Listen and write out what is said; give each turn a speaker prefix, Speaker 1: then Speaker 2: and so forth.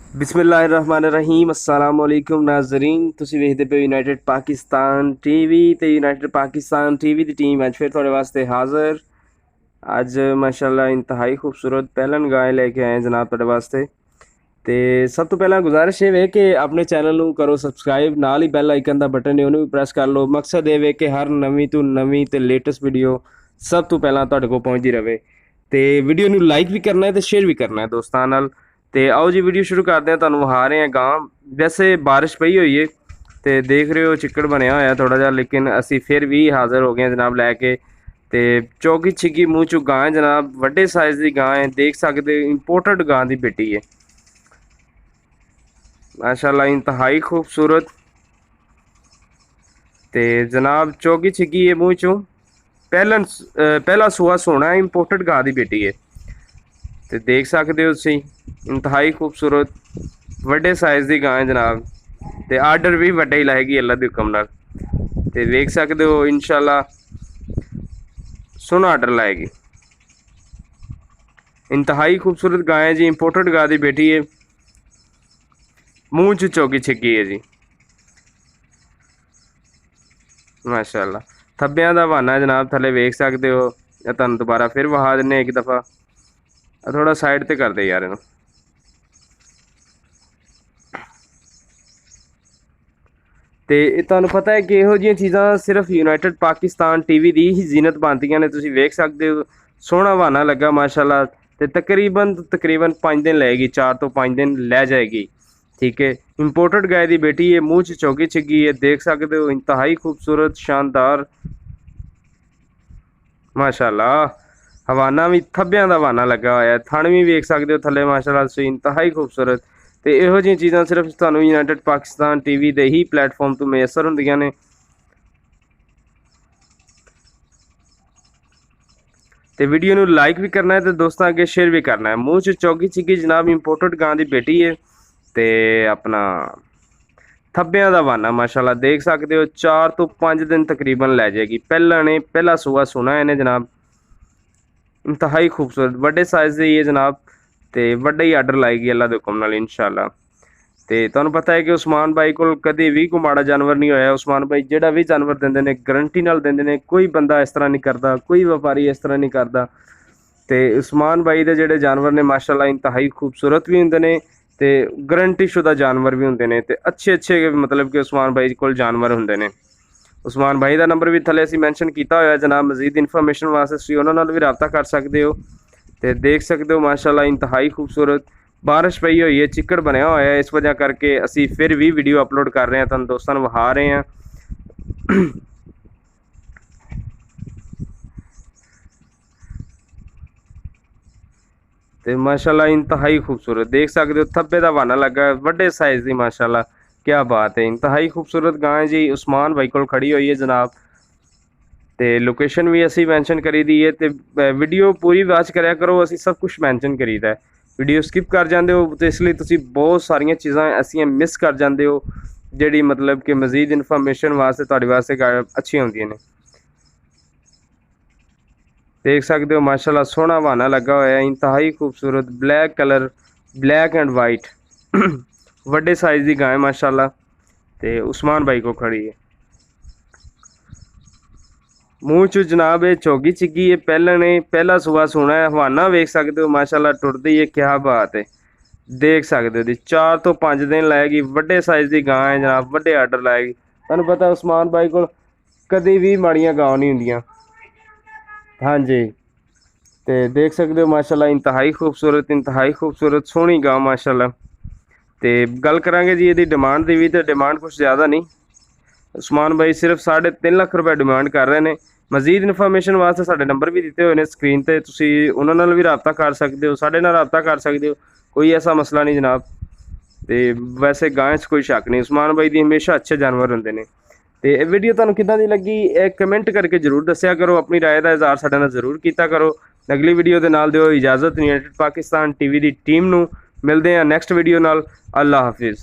Speaker 1: बिस्मिल्लाहिर्रहमानिर्रहीम अस्सलाम वालेकुम नाज़रीन तुसी वेखदे पे यूनाइटेड पाकिस्तान टीवी ते यूनाइटेड पाकिस्तान टीवी दी टीम अज फिर थोड़े वास्ते हाज़र। अज माशाल्लाह इंतहाई खूबसूरत पहलन गाय लेके आए जनाब थोड़े वास्ते। ते सब तो पहला गुजारिश ये वे कि अपने चैनल नूं करो सबसक्राइब, नाल ही बैल आइकन दा बटन है उन्हें भी प्रेस कर लो। मकसद ये वे कि हर नवीं तो नवीं ते लेटेस्ट वीडियो सब तो पहला तुहाडे कोल पहुंचदी रहे। ते वीडियो नूं लाइक भी करना है ते शेयर भी करना है दोस्तां नाल। ਤੇ ਆਓ ਜੀ ਵੀਡੀਓ ਸ਼ੁਰੂ ਕਰਦੇ ਹਾਂ। ਤੁਹਾਨੂੰ ਵਿਖਾ ਰਹੇ ਹਾਂ ਗਾਂ। ਵੈਸੇ ਬਾਰਿਸ਼ ਪਈ ਹੋਈ ਏ ਤੇ ਦੇਖ ਰਹੇ ਹੋ ਚਿੱਕੜ ਬਣਿਆ ਹੋਇਆ ਥੋੜਾ ਜਿਹਾ, ਲੇਕਿਨ ਅਸੀਂ ਫਿਰ ਵੀ ਹਾਜ਼ਰ ਹੋ ਗਏ ਹਾਂ ਜਨਾਬ ਲੈ ਕੇ। ਤੇ ਚੌਗੀ ਛਿੱਗੀ ਮੂੰਹ ਚੋਂ ਗਾਂ ਹੈ ਜਨਾਬ, ਵੱਡੇ ਸਾਈਜ਼ ਦੀ ਗਾਂ ਹੈ, ਦੇਖ ਸਕਦੇ ਇੰਪੋਰਟਡ ਗਾਂ ਦੀ ਬੇਟੀ ਹੈ माशाल्लाह, इंतहाई खूबसूरत। ਤੇ जनाब चौगी छिगी है मूँह चों पहला सूआ सोना है, इंपोर्टेड गां ਦੀ बेटी है। ਤੇ देख सकते हो ਤੁਸੀਂ इंतहाई खूबसूरत ਵੱਡੇ साइज़ ਦੀ गां है जनाब। ਤੇ आर्डर भी ਵੱਡਾ ही लाएगी अल्लाह ਦੇ ਹੁਕਮ ਨਾਲ। ਤੇ ਵੇਖ ਸਕਦੇ ਹੋ इंशाल्लाह सोना आर्डर लाएगी। इंतहाई खूबसूरत गां है जी, इंपोर्टेड गां ਦੀ बेटी है। मूँह च चौगी छिगी है जी माशाल्लाह। थब्बियां दा बहाना है जनाब, थले वेख सकते हो। तुहानूं दोबारा फिर वहा दिने एक दफ़ा, थोड़ा साइड ते कर दे यार इनू। ते तुहानूं पता है कि इहो जिहियां चीज़ां सिर्फ यूनाइटेड पाकिस्तान टीवी दी ही जीनत बनदियां ने। तुसीं वेख सकते हो सोहना बहाना लगा माशाल्लाह। ते तकरीबन 5 दिन लगेगी, 4 तो 5 दिन लै जाएगी। ठीक है, इंपोर्टेड गाय दी बेटी है, मूँह च चौगी छिगी है, देख सकते हो इंतहाई खूबसूरत शानदार माशाल्लाह। हवाना भी थब्बियां दा हवाना लगा होया, थण भी वेख सकते हो थले माशाल्लाह तुसीं, इंतहाई खूबसूरत। तो इहो जिहियां चीज़ां सिर्फ तुहानूं यूनाइटेड पाकिस्तान टीवी दे ही प्लेटफॉर्म तो मैसर हुंदियां ने। तो वीडियो नूं लाइक भी करना है तो दोस्तों अगे शेयर भी करना है। मूँह च चौगी छिगी जनाब, इंपोर्टेड गां दी बेटी है। तो अपना थब्बियां दा बहाना माशाल्लाह, देख सकते हो 4 तो 5 दिन तकरीबन लै जाएगी। पहला सूआ सुना है इन्हें जनाब, इंतहाई खूबसूरत बड़े साइज़ की है जनाब। तो वड्डा ही आर्डर लाएगी अल्लाह दे हुकम नाल इंशाल्लाह। तो तुहानूं पता है कि उस्मान भाई को कभी भी कोई माड़ा जानवर नहीं होया। उस्मान भाई जिहड़ा भी जानवर दिंदे ने गारंटी नाल दिंदे ने, कोई बंदा इस तरह नहीं करता, कोई व्यापारी इस तरह नहीं करता। तो उस्मान भाई दे जिहड़े जानवर ने माशाल्लाह इंतहाई खूबसूरत भी हुंदे ने ते गारंटी शुदा जानवर भी होंगे ने। ते अच्छे मतलब कि उस्मान भाई को जानवर होंगे ने। उस्मान भाई का नंबर भी थले असीं मैंशन किया हुआ जनाब, मजीद इन्फॉर्मेशन वास्ते तुसीं उन्हां नाल भी रब्ता कर सकते हो। तो देख सकते हो माशाल्लाह इंतहाई खूबसूरत। बारिश पई हुई है, चिक्कड़ बनया हुआ है, इस वजह करके असीं फिर भी वीडियो अपलोड कर रहे हैं, तुहानूं दोस्तां नूं विखा रहे हैं। तो माशाल्लाह इंतहाई खूबसूरत, देख सकते हो थब्बे का बहाना लगा, बड़े साइज़ की माशाल्लाह। क्या बात है, इंतहाई खूबसूरत गाय जी उस्मान भाई को खड़ी हुई है जनाब। तो लोकेशन भी असी मैंशन करी दी है। तो वीडियो पूरी वॉच कराया करो, असी सब कुछ मैंशन करीदा है। वीडियो स्किप कर जाते हो तो इसलिए तुसी बहुत सारिया चीज़ां ऐसियां मिस कर जाते हो जिहड़ी मतलब कि मजीद इन्फॉर्मेशन वास्ते तुहाडे वास्ते अच्छी होंदियां ने। देख सकते हो माशाल्लाह सोहना बहाना लगा हुआ है, इंतहाई खूबसूरत black colour, black and white वड्डे साइज़ की गाय माशाल्लाह। तो उस्मान भाई को खड़ी है। मूँह चो जनाब ये चौगी छिगी है, पहला सूआ सोना है। हवाना वेख सकते हो माशाल्लाह टुरदी है, क्या बात है। देख सकते हो जी 4 तो 5 दिन लाएगी, वड्डे साइज़ की गां है जनाब, वड्डे आर्डर लाएगी। तुहानूं पता उस्मान भाई को कभी भी माड़ियां गां नहीं हुंदियां। हाँ जी, तो देख सकते हो माशाल्लाह इंतहाई खूबसूरत सोहनी गां माशाल्लाह। तो गल करांगे जी इसकी डिमांड की भी, तो डिमांड कुछ ज़्यादा नहीं। उस्मान भाई सिर्फ 3.5 लाख रुपए डिमांड कर रहे हैं। मजीद इन्फॉर्मेशन वास्ते साडे नंबर भी दिते हुए हैं स्क्रीन पर, तुसीं उन्हां नाल भी रब्ता कर सकते हो, साडे नाल रब्ता कर सकते हो, कोई ऐसा मसला नहीं जनाब। तो वैसे गाय च कोई शक नहीं, उस्मान भाई दी हमेशा अच्छे जानवर होंगे ने। तो वीडियो तुहानूं किदां दी लगी कमेंट करके जरूर दस्सिया करो, अपनी राय का इजहार साडे नाल जरूर किया करो। अगली वीडियो के नाल दिओ इजाज़त यूनाइटेड पाकिस्तान टीवी की टीम नूं। मिलते हैं नैक्सट वीडियो नाल। अल्लाह हाफिज़।